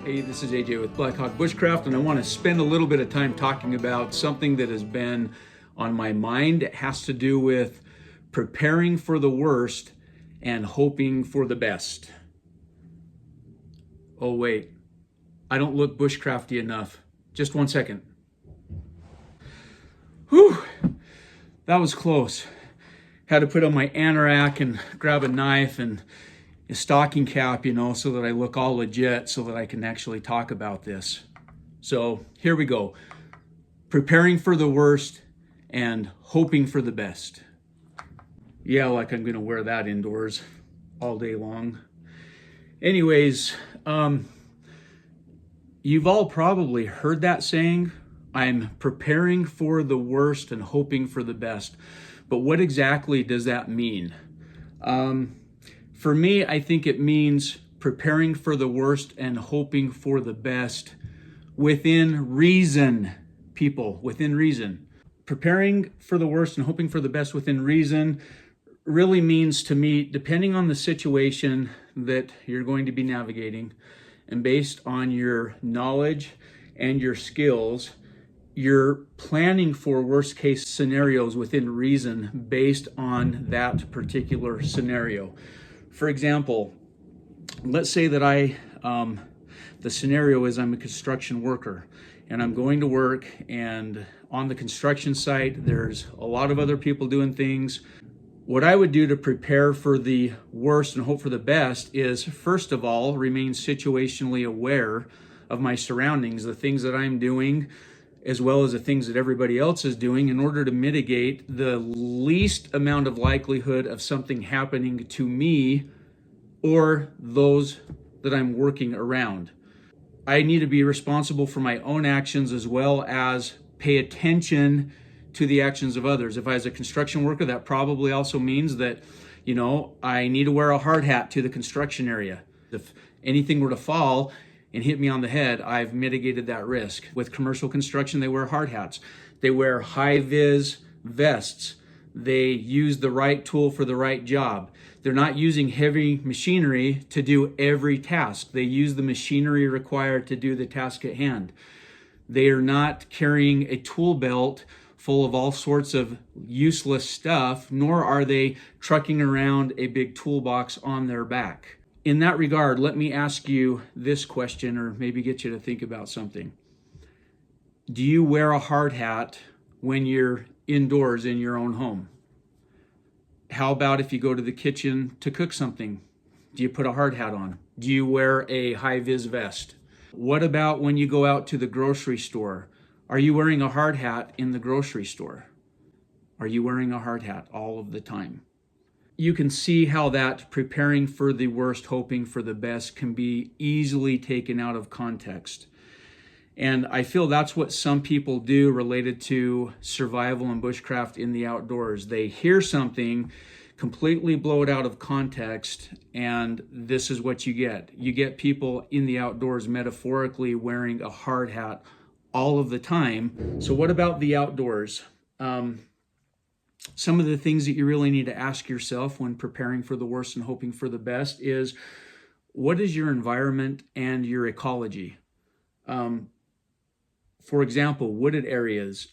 Hey, this is AJ with Blackhawk Bushcraft, and I want to spend a little bit of time talking about something that has been on my mind. It has to do with preparing for the worst and hoping for the best. Oh wait, I don't look bushcrafty enough. Just 1 second. Whew, that was close. Had to put on my anorak and grab a knife and a stocking cap, so that I look all legit, so that I can actually talk about this. So here we go. Preparing for the worst and hoping for the best. Yeah, like I'm gonna wear that indoors all day long. Anyways, you've all probably heard that saying, I'm preparing for the worst and hoping for the best. But what exactly does that mean? For me, I think it means preparing for the worst and hoping for the best within reason, people, within reason. Preparing for the worst and hoping for the best within reason really means to me, depending on the situation that you're going to be navigating and based on your knowledge and your skills, you're planning for worst case scenarios within reason based on that particular scenario. For example, let's say that the scenario is I'm a construction worker and I'm going to work, and on the construction site, there's a lot of other people doing things. What I would do to prepare for the worst and hope for the best is, first of all, remain situationally aware of my surroundings, the things that I'm doing, as well as the things that everybody else is doing, in order to mitigate the least amount of likelihood of something happening to me or those that I'm working around. I need to be responsible for my own actions as well as pay attention to the actions of others. If I was a construction worker, that probably also means that, I need to wear a hard hat to the construction area. If anything were to fall and hit me on the head, I've mitigated that risk. With commercial construction, they wear hard hats. They wear high-vis vests. They use the right tool for the right job. They're not using heavy machinery to do every task. They use the machinery required to do the task at hand. They are not carrying a tool belt full of all sorts of useless stuff, nor are they trucking around a big toolbox on their back. In that regard, let me ask you this question, or maybe get you to think about something. Do you wear a hard hat when you're indoors in your own home? How about if you go to the kitchen to cook something? Do you put a hard hat on? Do you wear a high-vis vest? What about when you go out to the grocery store? Are you wearing a hard hat in the grocery store? Are you wearing a hard hat all of the time? You can see how that preparing for the worst, hoping for the best can be easily taken out of context. And I feel that's what some people do related to survival and bushcraft in the outdoors. They hear something, completely blow it out of context, and this is what you get. You get people in the outdoors metaphorically wearing a hard hat all of the time. So what about the outdoors? Some of the things that you really need to ask yourself when preparing for the worst and hoping for the best is, what is your environment and your ecology? For example, wooded areas,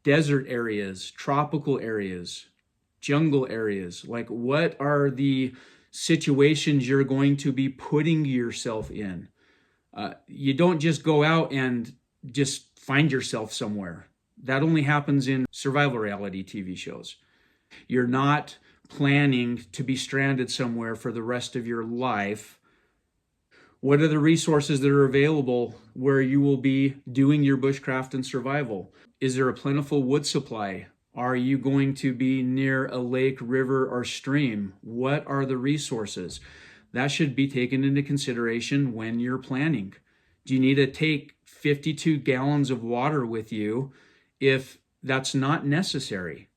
desert areas, tropical areas, jungle areas. Like, what are the situations you're going to be putting yourself in? You don't just go out and just find yourself somewhere. That only happens in survival reality TV shows. You're not planning to be stranded somewhere for the rest of your life. What are the resources that are available where you will be doing your bushcraft and survival? Is there a plentiful wood supply? Are you going to be near a lake, river, or stream? What are the resources? That should be taken into consideration when you're planning. Do you need to take 52 gallons of water with you if that's not necessary?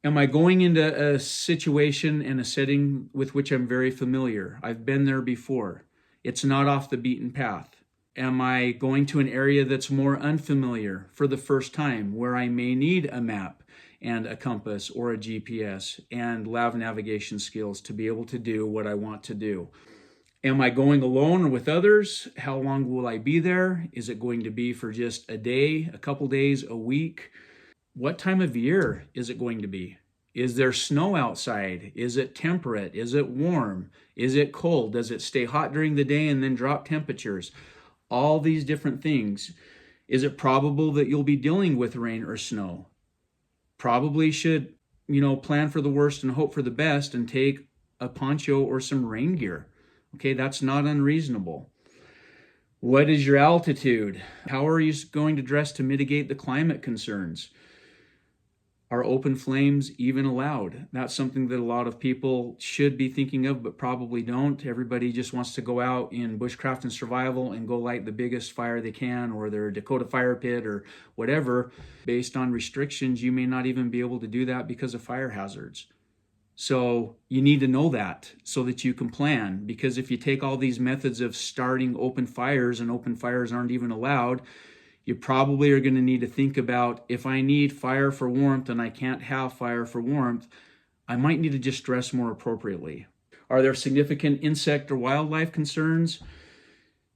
Am I going into a situation and a setting with which I'm very familiar? I've been there before. It's not off the beaten path. Am I going to an area that's more unfamiliar for the first time, where I may need a map and a compass or a GPS and lav navigation skills to be able to do what I want to do? Am I going alone or with others? How long will I be there? Is it going to be for just a day, a couple days, a week? What time of year is it going to be? Is there snow outside? Is it temperate? Is it warm? Is it cold? Does it stay hot during the day and then drop temperatures? All these different things. Is it probable that you'll be dealing with rain or snow? Probably should, plan for the worst and hope for the best and take a poncho or some rain gear. Okay, that's not unreasonable. What is your altitude? How are you going to dress to mitigate the climate concerns? Are open flames even allowed? That's something that a lot of people should be thinking of, but probably don't. Everybody just wants to go out in bushcraft and survival and go light the biggest fire they can, or their Dakota fire pit or whatever. Based on restrictions, you may not even be able to do that because of fire hazards. So you need to know that so that you can plan, because if you take all these methods of starting open fires and open fires aren't even allowed, you probably are going to need to think about, if I need fire for warmth and I can't have fire for warmth, I might need to just dress more appropriately. Are there significant insect or wildlife concerns?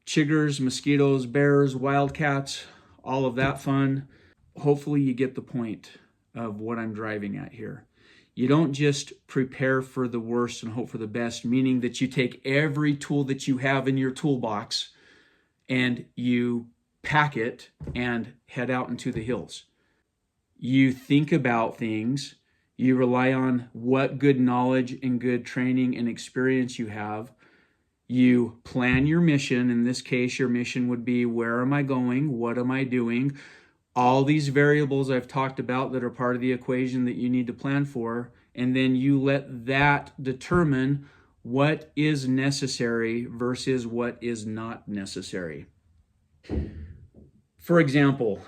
Chiggers, mosquitoes, bears, wildcats, all of that fun. Hopefully you get the point of what I'm driving at here. You don't just prepare for the worst and hope for the best, meaning that you take every tool that you have in your toolbox and you pack it and head out into the hills. You think about things, you rely on what good knowledge and good training and experience you have. You plan your mission. In this case, your mission would be, where am I going? What am I doing? All these variables I've talked about that are part of the equation that you need to plan for, and then you let that determine what is necessary versus what is not necessary. For example,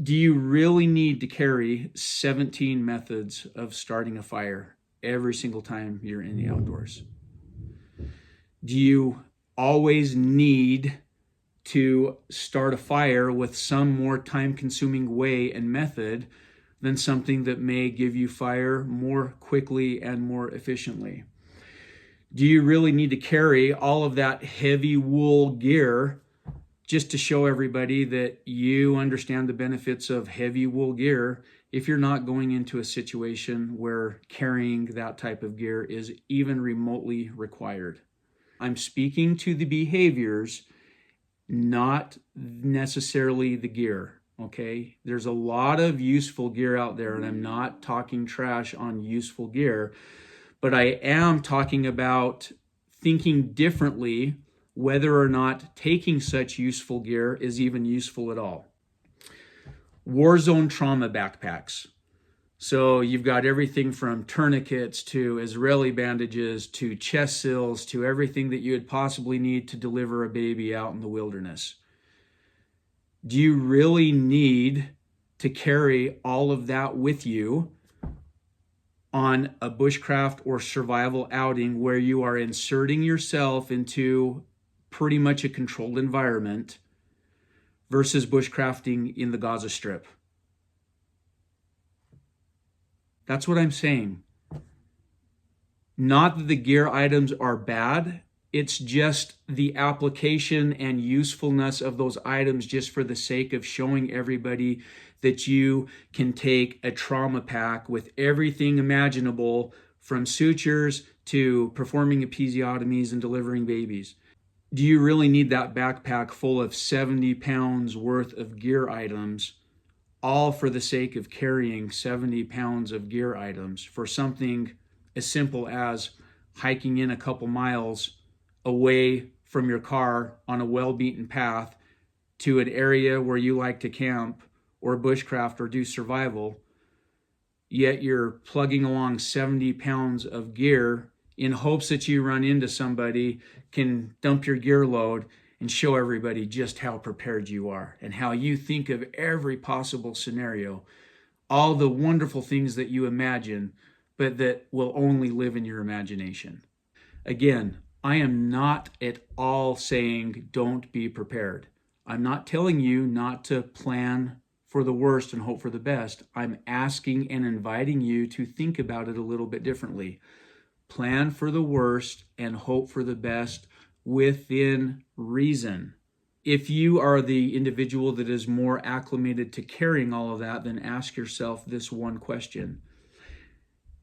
do you really need to carry 17 methods of starting a fire every single time you're in the outdoors? Do you always need to start a fire with some more time-consuming way and method than something that may give you fire more quickly and more efficiently? Do you really need to carry all of that heavy wool gear just to show everybody that you understand the benefits of heavy wool gear if you're not going into a situation where carrying that type of gear is even remotely required? I'm speaking to the behaviors, not necessarily the gear, okay? There's a lot of useful gear out there, and I'm not talking trash on useful gear, but I am talking about thinking differently whether or not taking such useful gear is even useful at all. War zone trauma backpacks. So you've got everything from tourniquets to Israeli bandages to chest seals to everything that you would possibly need to deliver a baby out in the wilderness. Do you really need to carry all of that with you on a bushcraft or survival outing where you are inserting yourself into pretty much a controlled environment versus bushcrafting in the Gaza Strip? That's what I'm saying. Not that the gear items are bad, it's just the application and usefulness of those items just for the sake of showing everybody that you can take a trauma pack with everything imaginable, from sutures to performing episiotomies and delivering babies. Do you really need that backpack full of 70 pounds worth of gear items, all for the sake of carrying 70 pounds of gear items for something as simple as hiking in a couple miles away from your car on a well-beaten path to an area where you like to camp or bushcraft or do survival, yet you're plugging along 70 pounds of gear in hopes that you run into somebody, can dump your gear load, and show everybody just how prepared you are and how you think of every possible scenario, all the wonderful things that you imagine, but that will only live in your imagination. Again, I am not at all saying don't be prepared. I'm not telling you not to plan for the worst and hope for the best. I'm asking and inviting you to think about it a little bit differently. plan for the worst and hope for the best within reason. If you are the individual that is more acclimated to carrying all of that, then ask yourself this one question.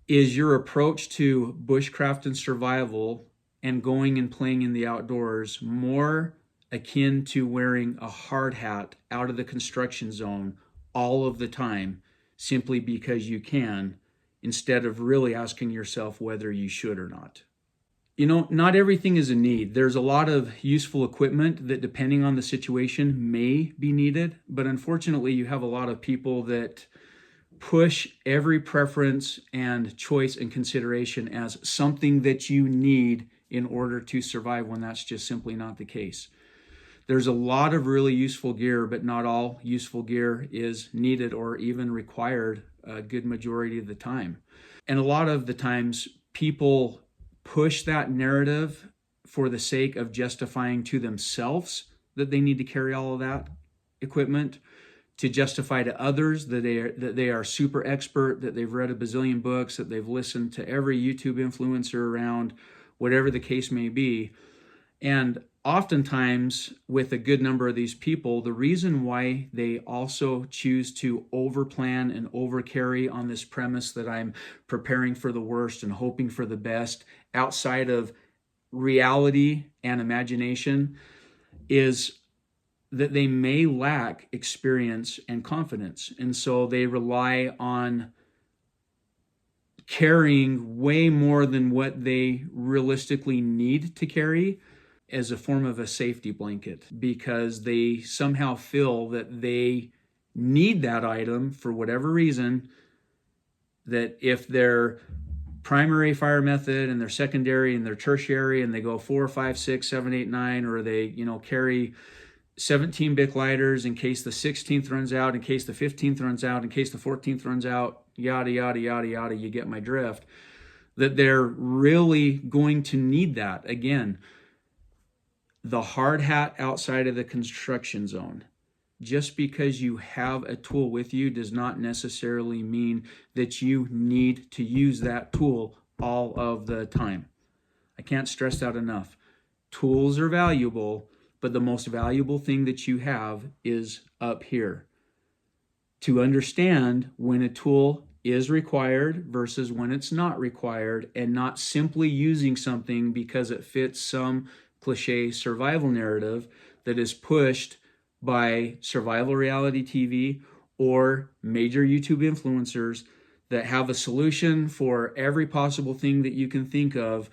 Is your approach to bushcraft and survival and going and playing in the outdoors more akin to wearing a hard hat out of the construction zone all of the time simply because you can, instead of really asking yourself whether you should or not? You know, not everything is a need. There's a lot of useful equipment that, depending on the situation, may be needed, but unfortunately you have a lot of people that push every preference and choice and consideration as something that you need in order to survive, when that's just simply not the case. There's a lot of really useful gear, but not all useful gear is needed or even required a good majority of the time. And a lot of the times people push that narrative for the sake of justifying to themselves that they need to carry all of that equipment, to justify to others that they are super expert, that they've read a bazillion books, that they've listened to every YouTube influencer around, whatever the case may be. And oftentimes, with a good number of these people, the reason why they also choose to overplan and overcarry on this premise that I'm preparing for the worst and hoping for the best outside of reality and imagination is that they may lack experience and confidence. And so they rely on carrying way more than what they realistically need to carry as a form of a safety blanket, because they somehow feel that they need that item for whatever reason, that if their primary fire method and their secondary and their tertiary, and they go 4, 5, 6, 7, 8, 9, or they, carry 17 Bic lighters in case the 16th runs out, in case the 15th runs out, in case the 14th runs out, yada, yada, yada, yada, you get my drift, that they're really going to need that. Again, the hard hat outside of the construction zone. Just because you have a tool with you does not necessarily mean that you need to use that tool all of the time. I can't stress that enough. Tools are valuable, but the most valuable thing that you have is up here. To understand when a tool is required versus when it's not required, and not simply using something because it fits some cliche survival narrative that is pushed by survival reality TV or major YouTube influencers that have a solution for every possible thing that you can think of,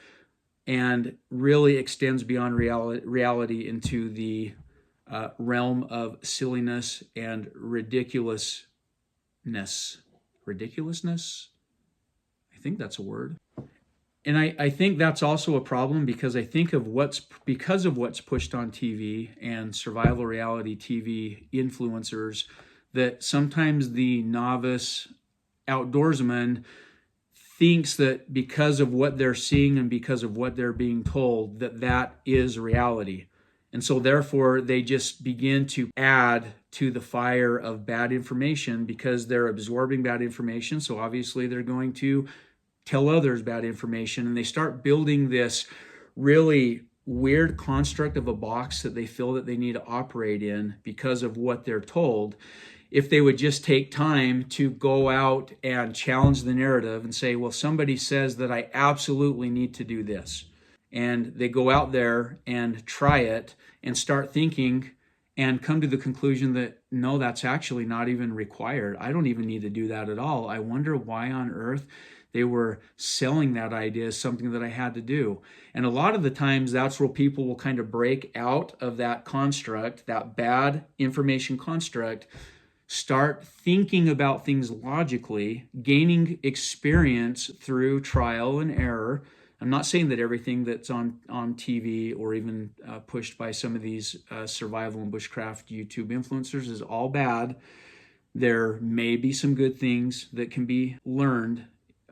and really extends beyond reality into the realm of silliness and ridiculousness. Ridiculousness? I think that's a word. And I think that's also a problem, because I think of what's pushed on TV and survival reality TV influencers, that sometimes the novice outdoorsman thinks that because of what they're seeing and because of what they're being told, that is reality. And so therefore they just begin to add to the fire of bad information because they're absorbing bad information. So obviously they're going to tell others bad information, and they start building this really weird construct of a box that they feel that they need to operate in because of what they're told. If they would just take time to go out and challenge the narrative and say, well, somebody says that I absolutely need to do this, and they go out there and try it and start thinking and come to the conclusion that no, that's actually not even required. I don't even need to do that at all. I wonder why on earth they were selling that idea as something that I had to do. And a lot of the times that's where people will kind of break out of that construct, that bad information construct, start thinking about things logically, gaining experience through trial and error. I'm not saying that everything that's on TV or even pushed by some of these survival and bushcraft YouTube influencers is all bad. There may be some good things that can be learned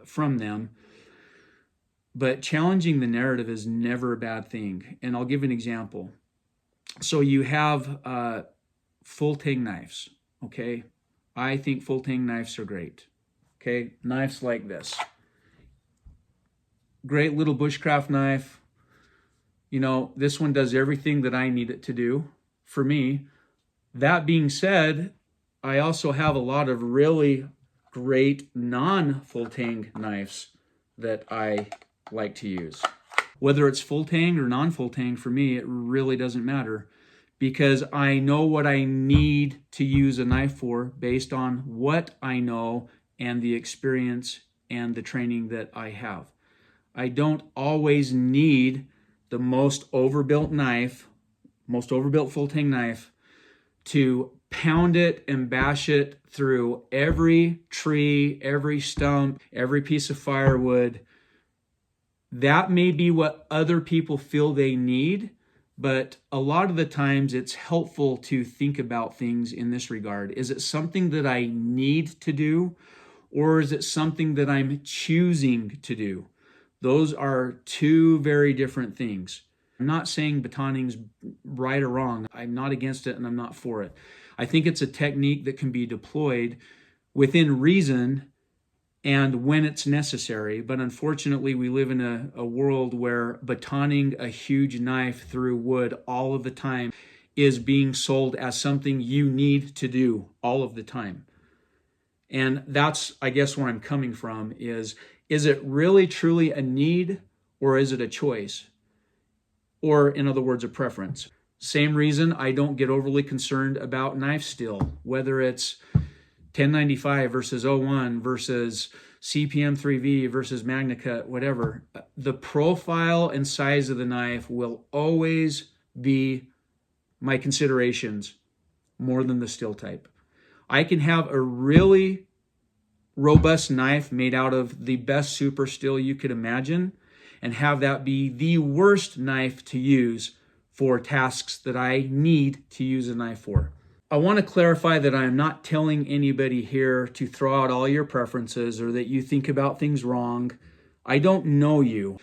from them, but challenging the narrative is never a bad thing. And I'll give an example. So you have full tang knives, okay? I think full tang knives are great, okay? Knives like this. great little bushcraft knife. You know, this one does everything that I need it to do for me. That being said, I also have a lot of really great non-full tang knives that I like to use. Whether it's full tang or non-full tang, for me, it really doesn't matter, because I know what I need to use a knife for based on what I know and the experience and the training that I have. I don't always need the most overbuilt knife, most overbuilt full tang knife, to pound it and bash it through every tree, every stump, every piece of firewood. That may be what other people feel they need, but a lot of the times it's helpful to think about things in this regard. Is it something that I need to do, or is it something that I'm choosing to do? Those are two very different things. I'm not saying batoning's right or wrong. I'm not against it and I'm not for it. I think it's a technique that can be deployed within reason and when it's necessary. But unfortunately, we live in a world where batoning a huge knife through wood all of the time is being sold as something you need to do all of the time. And that's, I guess, where I'm coming from is it really truly a need, or is it a choice? Or in other words, a preference. Same reason I don't get overly concerned about knife steel, whether it's 1095 versus 01 versus CPM 3V versus MagnaCut, whatever. The profile and size of the knife will always be my considerations more than the steel type. I can have a really robust knife made out of the best super steel you could imagine and have that be the worst knife to use for tasks that I need to use a knife for. I want to clarify that I'm not telling anybody here to throw out all your preferences or that you think about things wrong. I don't know you.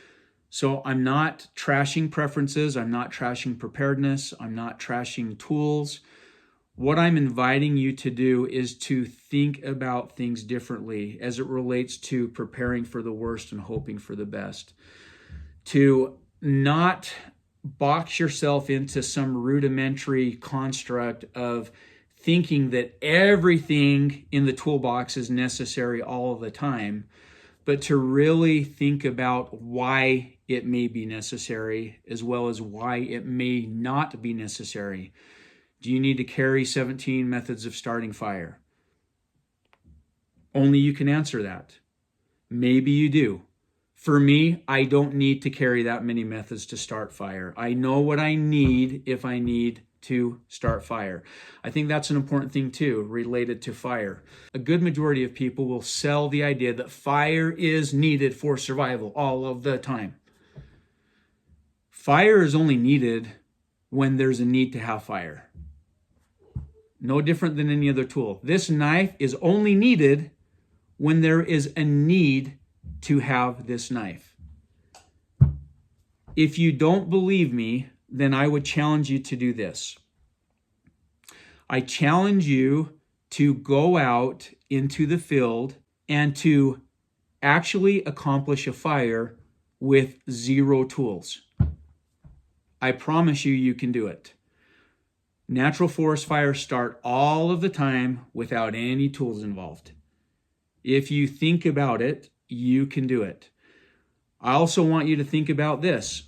So I'm not trashing preferences. I'm not trashing preparedness. I'm not trashing tools. What I'm inviting you to do is to think about things differently as it relates to preparing for the worst and hoping for the best. To not box yourself into some rudimentary construct of thinking that everything in the toolbox is necessary all of the time, but to really think about why it may be necessary as well as why it may not be necessary. Do you need to carry 17 methods of starting fire? Only you can answer that. Maybe you do. For me, I don't need to carry that many methods to start fire. I know what I need if I need to start fire. I think that's an important thing too, related to fire. A good majority of people will sell the idea that fire is needed for survival all of the time. Fire is only needed when there's a need to have fire. No different than any other tool. This knife is only needed when there is a need to have this knife. If you don't believe me, then I would challenge you to do this. I challenge you to go out into the field and to actually accomplish a fire with 0 tools. I promise you, you can do it. Natural forest fires start all of the time without any tools involved. If you think about it, you can do it. I also want you to think about this.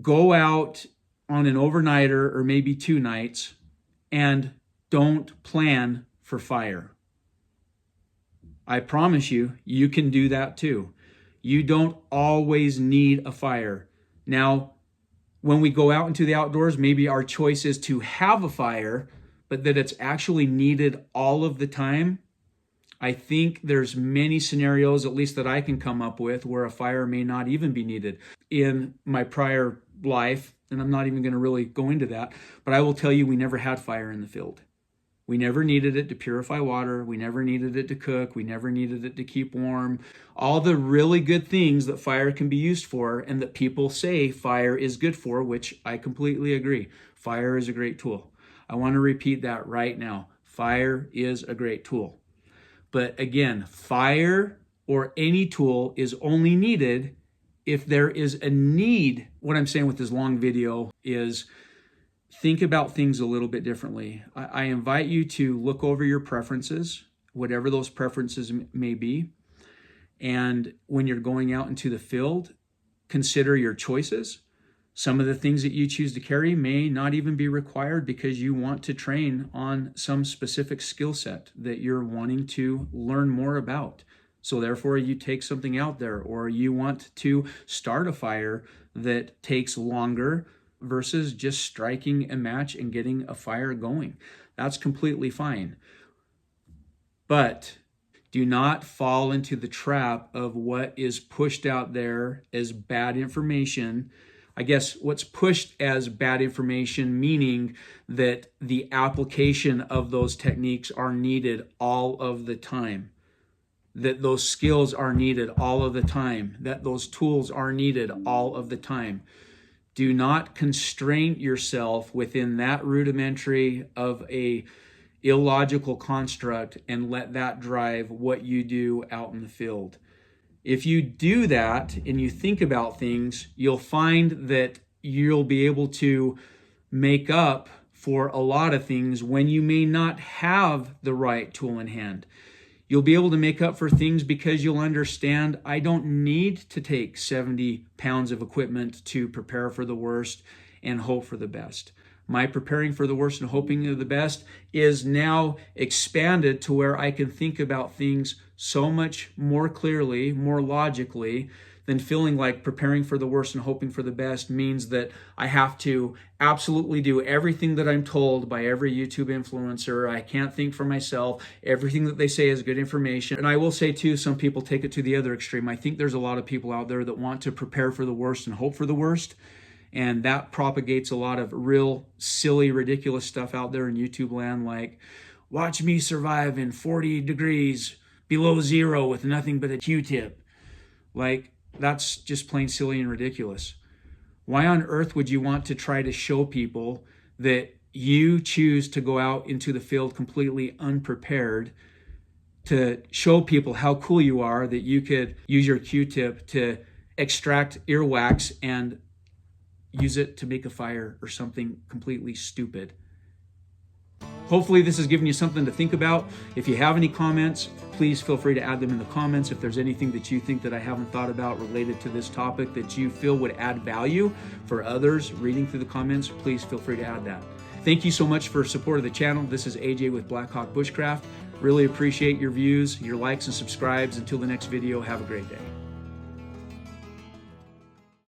Go out on an overnighter or maybe 2 nights and don't plan for fire. I promise you, you can do that too. You don't always need a fire. Now, when we go out into the outdoors, maybe our choice is to have a fire, but that it's actually needed all of the time. I think there's many scenarios, at least that I can come up with, where a fire may not even be needed. In my prior life, and I'm not even going to really go into that, but I will tell you we never had fire in the field. We never needed it to purify water. We never needed it to cook. We never needed it to keep warm. All the really good things that fire can be used for and that people say fire is good for, which I completely agree. Fire is a great tool. I want to repeat that right now. Fire is a great tool. But again, fire or any tool is only needed if there is a need. What I'm saying with this long video is think about things a little bit differently. I invite you to look over your preferences, whatever those preferences may be. And when you're going out into the field, consider your choices. Some of the things that you choose to carry may not even be required because you want to train on some specific skill set that you're wanting to learn more about. So therefore you take something out there, or you want to start a fire that takes longer versus just striking a match and getting a fire going. That's completely fine. But do not fall into the trap of what is pushed out there as bad information. I guess what's pushed as bad information, meaning that the application of those techniques are needed all of the time, that those skills are needed all of the time, that those tools are needed all of the time. Do not constrain yourself within that rudimentary of a illogical construct and let that drive what you do out in the field. If you do that and you think about things, you'll find that you'll be able to make up for a lot of things when you may not have the right tool in hand. You'll be able to make up for things because you'll understand, I don't need to take 70 pounds of equipment to prepare for the worst and hope for the best. My preparing for the worst and hoping for the best is now expanded to where I can think about things so much more clearly, more logically, than feeling like preparing for the worst and hoping for the best means that I have to absolutely do everything that I'm told by every YouTube influencer. I can't think for myself. Everything that they say is good information. And I will say too, some people take it to the other extreme. I think there's a lot of people out there that want to prepare for the worst and hope for the worst. And that propagates a lot of real silly, ridiculous stuff out there in YouTube land, like, watch me survive in 40 degrees below zero with nothing but a Q-tip. Like, that's just plain silly and ridiculous. Why on earth would you want to try to show people that you choose to go out into the field completely unprepared, to show people how cool you are, that you could use your Q-tip to extract earwax and use it to make a fire or something completely stupid? Hopefully this has given you something to think about. If you have any comments, please feel free to add them in the comments. If there's anything that you think that I haven't thought about related to this topic that you feel would add value for others reading through the comments, please feel free to add that. Thank you so much for support of the channel. This is AJ with Blackhawk Bushcraft. Really appreciate your views, your likes and subscribes. Until the next video, have a great day.